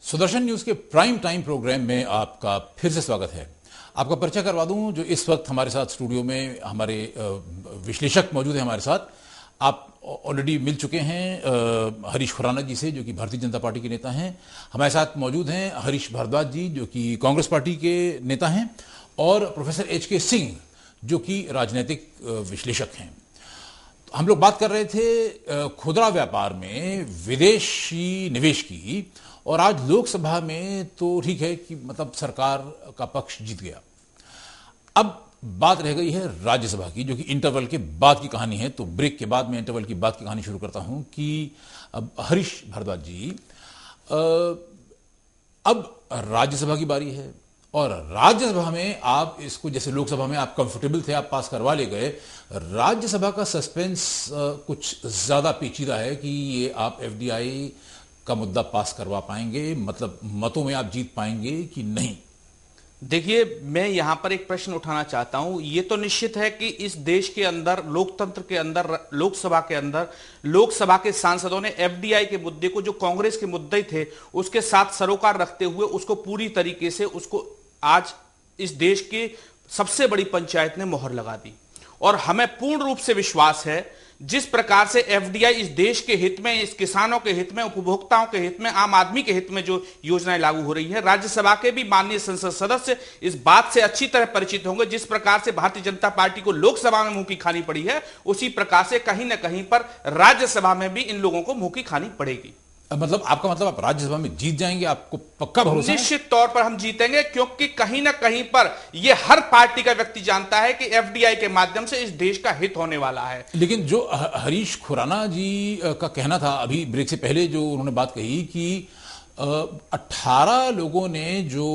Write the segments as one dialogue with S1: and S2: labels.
S1: Sudarshan news के prime time programme में आपका फिर से स्वागत है। आपका परिचय करवा दूं, जो इस वक्त हमारे साथ स्टूडियो में हमारे विश्लेषक मौजूद हैं हमारे साथ। आप ऑलरेडी मिल चुके हैं हरीश खुराना जी से, जो कि भारतीय जनता पार्टी के नेता हैं। हमारे साथ मौजूद हैं हरीश भारद्वाज जी, जो कि कांग्रेस पार्टी के नेता हैं, और प्रोफेसर एच.के. सिंह, जो कि राजनीतिक विश्लेषक हैं। हम लोग बात कर रहे थे खुदरा व्यापार में विदेशी निवेश की, और आज लोकसभा में तो ठीक है कि मतलब सरकार का पक्ष जीत गया। अब बात रह गई है राज्यसभा की, जो कि इंटरवल के बाद की कहानी है। तो ब्रेक के बाद मैं इंटरवल की बाद की कहानी शुरू करता हूं कि अब हरीश भारद्वाज जी, अब राज्यसभा की बारी है, और राज्यसभा में आप इसको, जैसे लोकसभा में आप कंफर्टेबल थे, आप पास करवा ले गए, राज्यसभा का सस्पेंस कुछ ज्यादा पेचीदा है कि ये आप एफडीआई का मुद्दा पास करवा पाएंगे, मतलब मतों में आप जीत पाएंगे कि नहीं।
S2: देखिए, मैं यहां पर एक प्रश्न उठाना चाहता हूं। यह तो निश्चित है कि इस देश के अंदर, लोकतंत्र के अंदर, लोकसभा के अंदर, लोकसभा के सांसदों ने एफडीआई के मुद्दे को, जो कांग्रेस के मुद्दे थे, उसके साथ सरोकार रखते हुए उसको पूरी तरीके से, उसको आज इस देश की सबसे बड़ी पंचायत ने मोहर लगा दी। और हमें पूर्ण रूप से विश्वास है, जिस प्रकार से एफडीआई इस देश के हित में, इस किसानों के हित में, उपभोक्ताओं के हित में, आम आदमी के हित में जो योजनाएं लागू हो रही है, राज्यसभा के भी माननीय संसद सदस्य इस बात से अच्छी तरह परिचित होंगे। जिस प्रकार से भारतीय जनता पार्टी को लोकसभा में मुंह की खानी पड़ी है, उसी प्रकार से कहीं ना कहीं पर राज्यसभा में भी इन लोगों को मुंह की खानी पड़ेगी।
S1: मतलब आपका मतलब आप राज्यसभा में जीत जाएंगे, आपको पक्का भरोसा है?
S2: निश्चित तौर पर हम जीतेंगे, क्योंकि कहीं ना कहीं पर यह हर पार्टी का व्यक्ति जानता है कि एफडीआई के माध्यम से इस देश का हित होने वाला है।
S1: लेकिन जो हरीश खुराना जी का कहना था अभी ब्रेक से पहले, जो उन्होंने बात कही कि 18 लोगों ने जो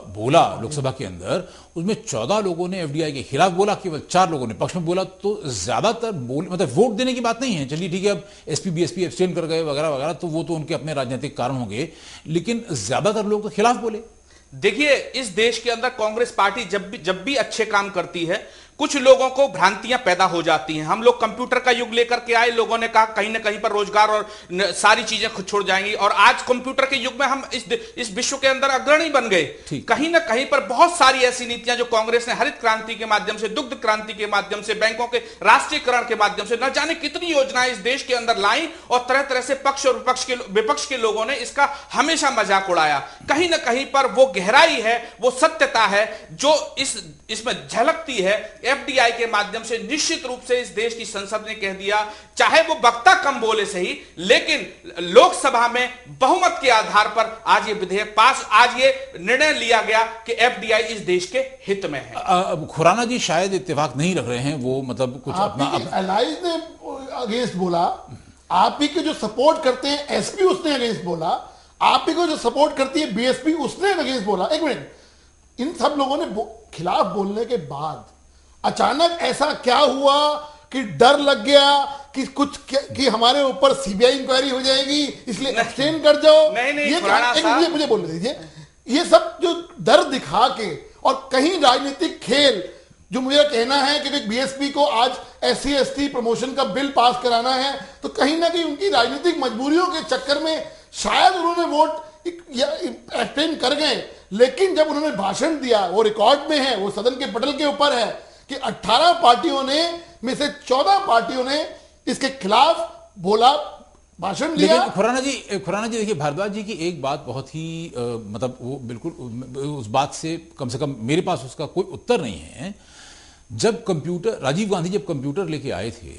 S1: बोला लोकसभा के अंदर, उसमें 14 लोगों ने एफडीआई के खिलाफ बोला, केवल 4 लोगों ने पक्ष में बोला। तो ज्यादातर मतलब वोट देने की बात नहीं है, चलिए ठीक है, अब एसपी बीएसपी एब्सटेन कर गए वगैरह वगैरह, तो वो तो उनके अपने राजनीतिक कारण होंगे, लेकिन ज्यादातर लोग तो खिलाफ बोले।
S2: देखिए, इस देश के अंदर कांग्रेस पार्टी जब भी अच्छे काम करती है, कुछ लोगों को भ्रांतियां पैदा हो जाती हैं। हम लोग कंप्यूटर का युग लेकर के आए, लोगों ने कहा कहीं ना कहीं पर रोजगार और सारी चीजें खुद छोड़ जाएंगी, और आज कंप्यूटर के युग में हम इस विश्व के अंदर अग्रणी बन गए। कहीं ना कहीं पर बहुत सारी ऐसी नीतियां जो कांग्रेस ने हरित क्रांति के माध्यम से, दुग्ध क्रांति के माध्यम से, बैंकों के राष्ट्रीयकरण के माध्यम से, न जाने कितनी योजनाएं इस देश के अंदर लाई, और तरह तरह से पक्ष और विपक्ष के लोगों ने इसका हमेशा मजाक उड़ाया। कहीं ना कहीं पर वो गहराई है, वो सत्यता है जो इसमें झलकती है। एफडीआई के माध्यम से निश्चित रूप से इस देश की संसद ने कह दिया, चाहे वो वक्ता कम बोले सही, लेकिन लोकसभा में बहुमत के आधार पर आज ये विधेयक पास, आज ये निर्णय लिया गया कि एफडीआई इस देश के हित में है।
S1: खुराना जी शायद इत्तेफाक नहीं रख रहे हैं, वो मतलब कुछ अपना
S3: एलाइज ने अगेंस्ट बोला, आप ही के जो सपोर्ट करते हैं एसपी उसने अगेंस्ट बोला, आप ही को जो सपोर्ट करती है बीएसपी उसने अगेंस्ट बोला। एक मिनट, इन सब लोगों ने खिलाफ बोलने के बाद अचानक ऐसा क्या हुआ कि डर लग गया कि हमारे ऊपर सीबीआई इंक्वायरी हो जाएगी, इसलिए एब्सटेन कर जाओ?
S2: नहीं,
S3: मुझे बोलने दीजिए। ये सब जो डर दिखा के, और कहीं राजनीतिक खेल, जो मुझे कहना है कि बीएसपी को आज एससी एसटी प्रमोशन का बिल पास कराना है, तो कहीं ना कहीं उनकी राजनीतिक मजबूरियों के चक्कर में शायद उन्होंने वोट एब्सटेन कर गए। लेकिन जब उन्होंने भाषण दिया, वो रिकॉर्ड में है, वो सदन के पटल के ऊपर है कि 18 पार्टियों में से 14 पार्टियों ने इसके खिलाफ बोला, भाषण दिया।
S1: लेकिन खुराना जी देखिए, भारद्वाज जी की एक बात बहुत ही मतलब वो बिल्कुल उस बात से कम मेरे पास उसका कोई उत्तर नहीं है। जब राजीव गांधी जब कंप्यूटर लेके आए थे,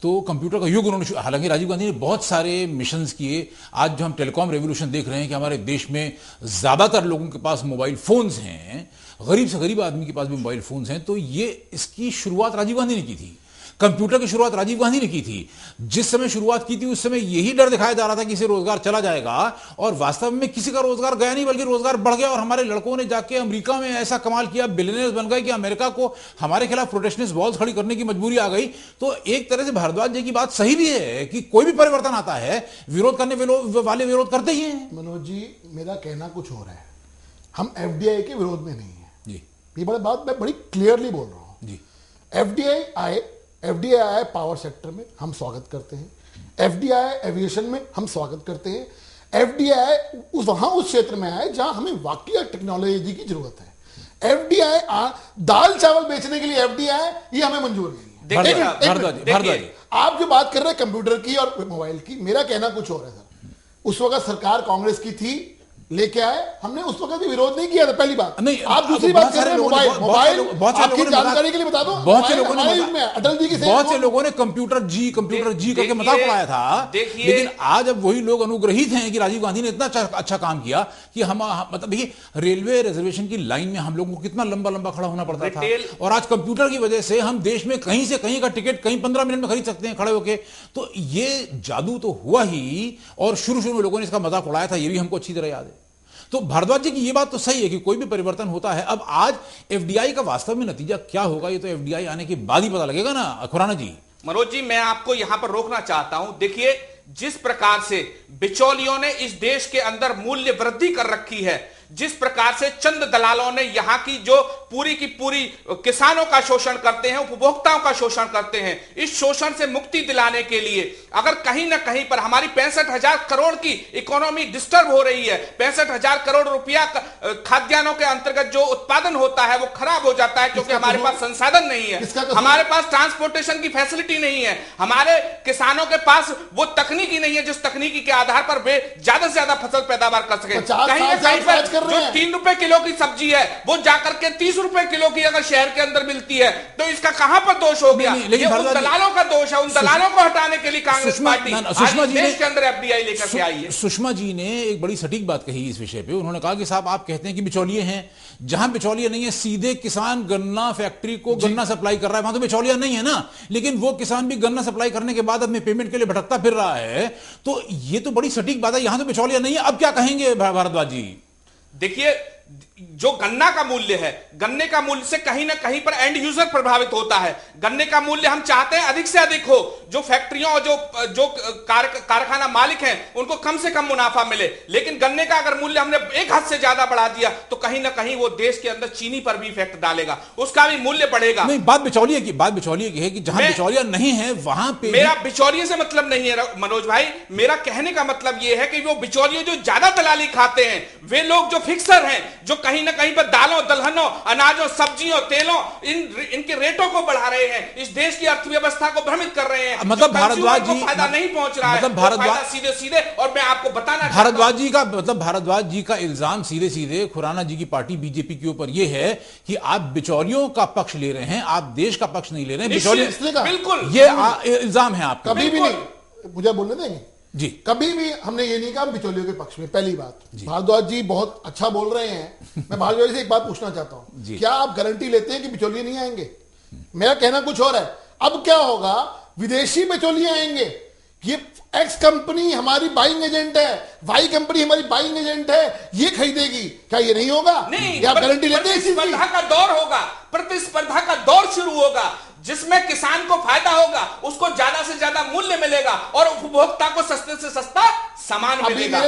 S1: तो कंप्यूटर का युग उन्होंने, हालांकि राजीव गांधी ने बहुत सारे मिशंस किए। आज जो हम टेलीकॉम रेवोल्यूशन देख रहे हैं कि हमारे देश में ज्यादातर लोगों के पास मोबाइल फोन्स हैं, गरीब से गरीब आदमी के पास भी मोबाइल फोन्स हैं, तो ये इसकी शुरुआत राजीव गांधी ने की थी। कंप्यूटर की शुरुआत राजीव गांधी ने की थी। जिस समय शुरुआत की थी उस समय यही डर दिखाया जा रहा था कि इसे रोजगार चला जाएगा, और वास्तव में किसी का रोजगार गया नहीं, बल्कि रोजगार बढ़ गया। और हमारे लड़कों ने जाके अमेरिका में ऐसा कमाल किया, बिलियनर्स बन गए कि अमेरिका को हमारे खिलाफ प्रोटेक्शनिस्ट वॉल्स खड़ी करने की मजबूरी आ गई। तो एक तरह से भारद्वाज जी की बात सही भी है कि कोई भी परिवर्तन आता है, विरोध करने वाले विरोध करते ही हैं।
S3: मनोज जी, मेरा कहना कुछ और है, हम एफडीआई के विरोध में नहीं है जी। ये बड़ी बात मैं बड़ी क्लियरली बोल रहा हूं जी। एफडीआई आए पावर सेक्टर में, हम स्वागत करते हैं। एफडीआई एविएशन में हम स्वागत करते हैं। एफडीआई उस क्षेत्र में आए जहां हमें वाकई टेक्नोलॉजी की जरूरत है। एफडीआई दाल चावल बेचने के लिए एफडीआई ये हमें मंजूर नहीं है। आप जो बात कर रहे हैं कंप्यूटर की और मोबाइल की, मेरा कहना कुछ और है सर। उस वक्त सरकार कांग्रेस की थी, लेके आए, हमने उस वक्त भी विरोध नहीं किया था, पहली बात।
S1: नहीं,
S3: आप दूसरी बात कर रहे हैं मोबाइल आपकी जानकारी के लिए बता दो,
S1: बहुत से लोगों ने
S3: अटल जी की
S1: बहुत से लोगों ने कंप्यूटर जी करके मजाक उड़ाया था। लेकिन आज अब वही लोग अनुग्रहित हैं कि राजीव गांधी ने इतना अच्छा काम किया कि हम मतलब देखिए रेलवे रिजर्वेशन की लाइन में हम लोगों को कितना लंबा लंबा खड़ा होना पड़ता था, और आज कंप्यूटर की वजह से हम देश में कहीं से कहीं का टिकट कहीं 15 मिनट में खरीद सकते हैं खड़े होके। तो ये जादू तो हुआ ही, और शुरू में लोगों ने इसका मजाक उड़ाया था, ये भी हमको अच्छी तरह याद है। तो भारद्वाज जी की ये बात तो सही है कि कोई भी परिवर्तन होता है। अब आज एफडीआई का वास्तव में नतीजा क्या होगा, ये तो एफडीआई आने के बाद ही पता लगेगा ना खुराना जी।
S2: मनोज जी, मैं आपको यहां पर रोकना चाहता हूं। देखिए, जिस प्रकार से बिचौलियों ने इस देश के अंदर मूल्य वृद्धि कर रखी है, जिस प्रकार से चंद दलालों ने यहां की जो पूरी की पूरी किसानों का शोषण करते हैं, उपभोक्ताओं का शोषण करते हैं, इस शोषण से मुक्ति दिलाने के लिए अगर कहीं ना कहीं पर हमारी 65,000 करोड़ की इकोनॉमी डिस्टर्ब हो रही है, 65,000 करोड़ रुपया खाद्यान्नों के अंतर्गत जो उत्पादन होता है वो खराब हो जाता है, क्योंकि हमारे पास संसाधन नहीं है, हमारे पास ट्रांसपोर्टेशन की फैसिलिटी नहीं है, हमारे किसानों के पास वो तकनीकी नहीं है जिस तकनीकी के आधार पर वे ज्यादा से ज्यादा फसल पैदावार कर सके। कहीं ना कहीं पर जो 3 रुपए किलो की सब्जी है वो जाकर के 30 रुपए किलो की अगर शहर के अंदर मिलती है, तो इसका कहां पर दोष हो गया? ये उन दलालों का दोष है। उन दलालों को हटाने के लिए कांग्रेस पार्टी देश के अंदर एफडीआई लेकर के आई है।
S1: सुषमा जी ने एक बड़ी सटीक बात कही इस विषय पे। उन्होंने कहा कि साहब आप कहते हैं कि बिचौलिए हैं, जहां बिचौलिए नहीं है, सीधे किसान गन्ना फैक्ट्री को गन्ना सप्लाई कर रहा है, वहां तो बिचौलिया नहीं है ना। लेकिन वो किसान भी गन्ना सप्लाई करने के बाद अपने पेमेंट के लिए भटकता फिर रहा है। तो ये तो बड़ी सटीक बात है, यहां तो बिचौलिया नहीं है। अब क्या कहेंगे भारद्वाज जी?
S2: देखिए, जो गन्ना का मूल्य है, गन्ने का मूल्य से कहीं ना कहीं पर एंड यूजर प्रभावित होता है। गन्ने का मूल्य हम चाहते हैं अधिक से अधिक हो, जो फैक्ट्रियों और जो कारखाना मालिक हैं उनको कम से कम मुनाफा मिले। लेकिन गन्ने का अगर मूल्य हमने एक हद से ज्यादा बढ़ा दिया तो कहीं ना कहीं वो देश के अंदर चीनी पर भी इफेक्ट डालेगा, उसका भी मूल्य बढ़ेगा।
S1: नहीं, बात बिचौलिए की है कि जहां बिचौलिया नहीं है वहां पे।
S2: मेरा बिचौलिए से मतलब नहीं है मनोज भाई, मेरा कहने का मतलब यह है कि वो बिचौलिए जो ज्यादा दलाली खाते हैं, वे लोग जो फिक्सर हैं, जो कहीं ना कहीं पर दालों, दलहनों, अनाजों, सब्जियों, तेलों, इनके रेटों को बढ़ा रहे हैं, इस देश की अर्थव्यवस्था को भ्रमित कर रहे हैं।
S1: मतलब भारद्वाज जी
S2: फायदा नहीं पहुंच रहा है, फायदा सीधे सीधे। और मैं आपको बताना,
S1: भारद्वाज जी का इल्जाम सीधे सीधे खुराना जी की पार्टी बीजेपी के ऊपर यह है कि आप बिचौलियों का पक्ष ले रहे हैं, आप देश का पक्ष नहीं ले रहे हैं। बिचौलियों,
S2: बिल्कुल,
S1: ये इल्जाम है आपका।
S3: कभी भी नहीं, मुझे बोलने देंगे
S1: जी,
S3: कभी भी हमने ये नहीं कहा बिचौलियों के पक्ष में। पहली बात, भारद्वाज जी बहुत अच्छा बोल रहे हैं। मैं भारद्वाज जी से एक बात पूछना चाहता हूं, क्या आप गारंटी लेते हैं कि बिचौलिए नहीं आएंगे? मेरा कहना कुछ और है। अब क्या होगा, विदेशी बिचौलिए आएंगे। ये एक्स कंपनी हमारी बाइंग एजेंट है, वाई कंपनी हमारी बाइंग एजेंट है, ये खरीदेगी, क्या ये नहीं होगा?
S2: नहीं,
S3: आप गारंटी लेते हैं?
S2: प्रतिस्पर्धा का दौर होगा, प्रतिस्पर्धा का दौर शुरू होगा, जिसमें किसान को फायदा होगा, उसको ज्यादा से ज्यादा मूल्य मिलेगा और उपभोक्ता को सस्ते से सस्ता सामान मिलेगा।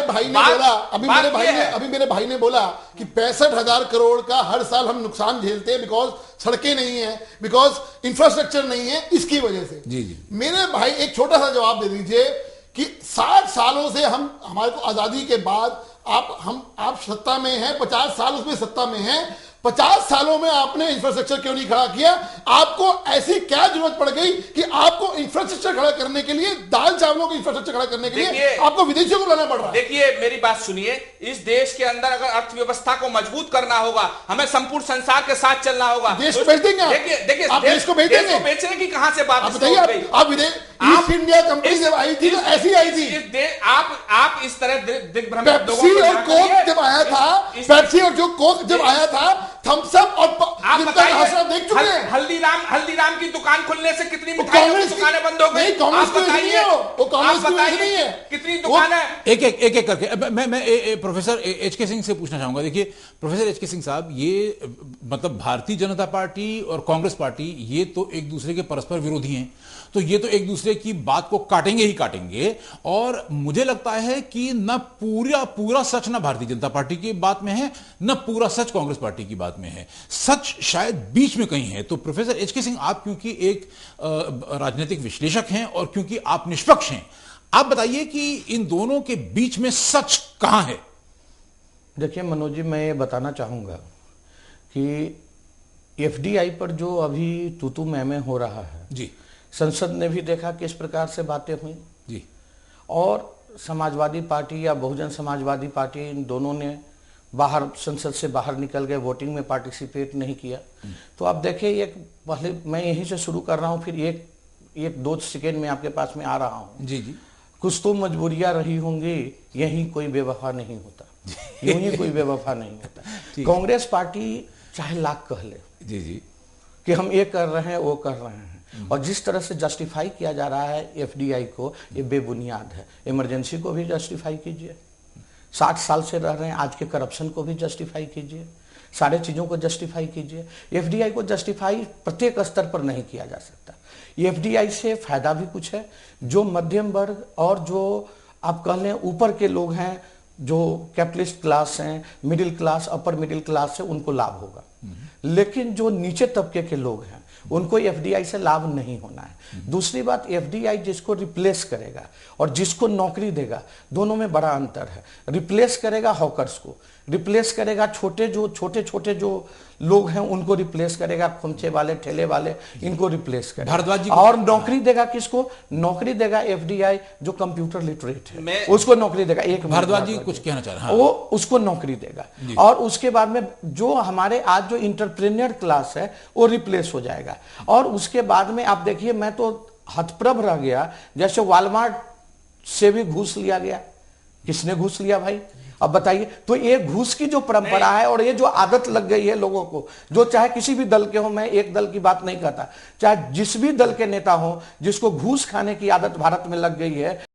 S3: अभी मेरे भाई ने बोला कि 65,000 करोड़ का हर साल हम नुकसान झेलते हैं, बिकॉज सड़कें नहीं है, बिकॉज इंफ्रास्ट्रक्चर नहीं है, इसकी वजह से।
S1: जी जी,
S3: मेरे भाई एक छोटा सा जवाब दे दीजिए कि 60 सालों से हमारे को आजादी के बाद आप सत्ता में हैं, 50 साल उसमें सत्ता में हैं, 50 सालों में आपने इंफ्रास्ट्रक्चर क्यों नहीं खड़ा किया? आपको ऐसी क्या जरूरत पड़ गई कि आपको इंफ्रास्ट्रक्चर खड़ा करने के लिए, दाल चावलों को इंफ्रास्ट्रक्चर खड़ा करने के लिए आपको विदेशियों को लाना पड़ रहा है?
S2: देखिए, मेरी बात सुनिए। इस देश के अंदर अगर अर्थव्यवस्था को मजबूत करना होगा, हमें संपूर्ण संसार के साथ चलना होगा।
S3: देश को बेच देंगे?
S2: देखिए,
S3: आप देश को बेच देंगे?
S2: बेचने की कहां से बात?
S3: बताइए, आप विदेश ईस्ट इंडिया कंपनी जब आई थी तो ऐसी आई थी।
S2: आप इस तरह दिग्भ्रमित
S3: पेप्सी और कोक जब आया था, पेप्सी और जो कोक जब आया था, थम्स अप और
S2: आप बताइए,
S3: देख चुके हैं।
S2: हल्दीराम की दुकान खुलने से कितनी मिठाइयों की दुकानें बंद हो गई?
S3: नहीं, कांग्रेस की वजह नहीं है, वो कांग्रेस की वजह नहीं है।
S2: कितनी दुकान है?
S1: एक करके मैं प्रोफेसर एच.के. सिंह से पूछना चाहूंगा। देखिए प्रोफेसर एच.के. सिंह साहब, ये मतलब भारतीय जनता पार्टी और कांग्रेस पार्टी ये तो एक दूसरे के परस्पर विरोधी हैं, तो ये तो एक दूसरे की बात को काटेंगे ही काटेंगे। और मुझे लगता है कि न पूरा सच न भारतीय जनता पार्टी की बात में है, न पूरा सच कांग्रेस पार्टी की बात में है, सच शायद बीच में कहीं है। तो प्रोफेसर एच.के. सिंह, आप क्योंकि एक राजनीतिक विश्लेषक हैं और क्योंकि आप निष्पक्ष हैं, आप बताइए कि इन दोनों के बीच में सच कहां है?
S4: देखिए मनोज जी, मैं ये बताना चाहूंगा कि एफडीआई पर जो अभी तूतू मैमे हो रहा है
S1: जी
S4: संसद ने भी देखा किस प्रकार से बातें हुई
S1: जी।
S4: और समाजवादी पार्टी या बहुजन समाजवादी पार्टी इन दोनों ने बाहर संसद से बाहर निकल गए, वोटिंग में पार्टिसिपेट नहीं किया। तो आप देखिए, एक पहले मैं यहीं से शुरू कर रहा हूं, फिर एक 2 सेकेंड में आपके पास में आ रहा हूं।
S1: जी जी।
S4: कुछ तो मजबूरियां रही होंगी, यहीं कोई बेवफा नहीं होता, यूं ही कोई बेवफा नहीं होता। कांग्रेस पार्टी चाहे लाख कह ले
S1: जी जी
S4: कि हम ये कर रहे हैं वो कर रहे हैं, और जिस तरह से जस्टिफाई किया जा रहा है एफडीआई को, ये बेबुनियाद है। इमरजेंसी को भी जस्टिफाई कीजिए, 60 साल से रह रहे हैं, आज के करप्शन को भी जस्टिफाई कीजिए, सारे चीज़ों को जस्टिफाई कीजिए। एफडीआई को जस्टिफाई प्रत्येक स्तर पर नहीं किया जा सकता। एफडीआई से फायदा भी कुछ है, जो मध्यम वर्ग और जो आप कह लें ऊपर के लोग हैं, जो कैपिटलिस्ट क्लास हैं, middle class, upper middle class है, उनको लाभ होगा। लेकिन जो नीचे तबके के लोग हैं उनको एफडीआई से लाभ नहीं होना है। दूसरी बात, एफडीआई जिसको रिप्लेस करेगा और जिसको नौकरी देगा, दोनों में बड़ा अंतर है। रिप्लेस करेगा हॉकर्स को, रिप्लेस करेगा छोटे छोटे जो लोग हैं उनको रिप्लेस करेगा, खुमचे वाले, ठेले वाले, इनको रिप्लेस करेगा।
S1: भारद्वाज जी
S4: और नौकरी देगा किसको? नौकरी देगा एफडीआई जो कंप्यूटर लिटरेट है, उसको नौकरी देगा। एक
S1: भारद्वाज जी कुछ कहना चाह रहे हैं?
S4: वो उसको नौकरी देगा, और उसके बाद में जो हमारे आज जो इंटरप्रेन्योर क्लास है वो रिप्लेस हो जाएगा। और उसके बाद में आप देखिए, मैं तो हतप्रभ रह गया, जैसे वॉलमार्ट से भी घूस लिया गया। किसने घूस लिया भाई? अब बताइए। तो ये घूस की जो परंपरा है और ये जो आदत लग गई है लोगों को, जो चाहे किसी भी दल के हो, मैं एक दल की बात नहीं करता, चाहे जिस भी दल के नेता हो, जिसको घूस खाने की आदत भारत में लग गई है,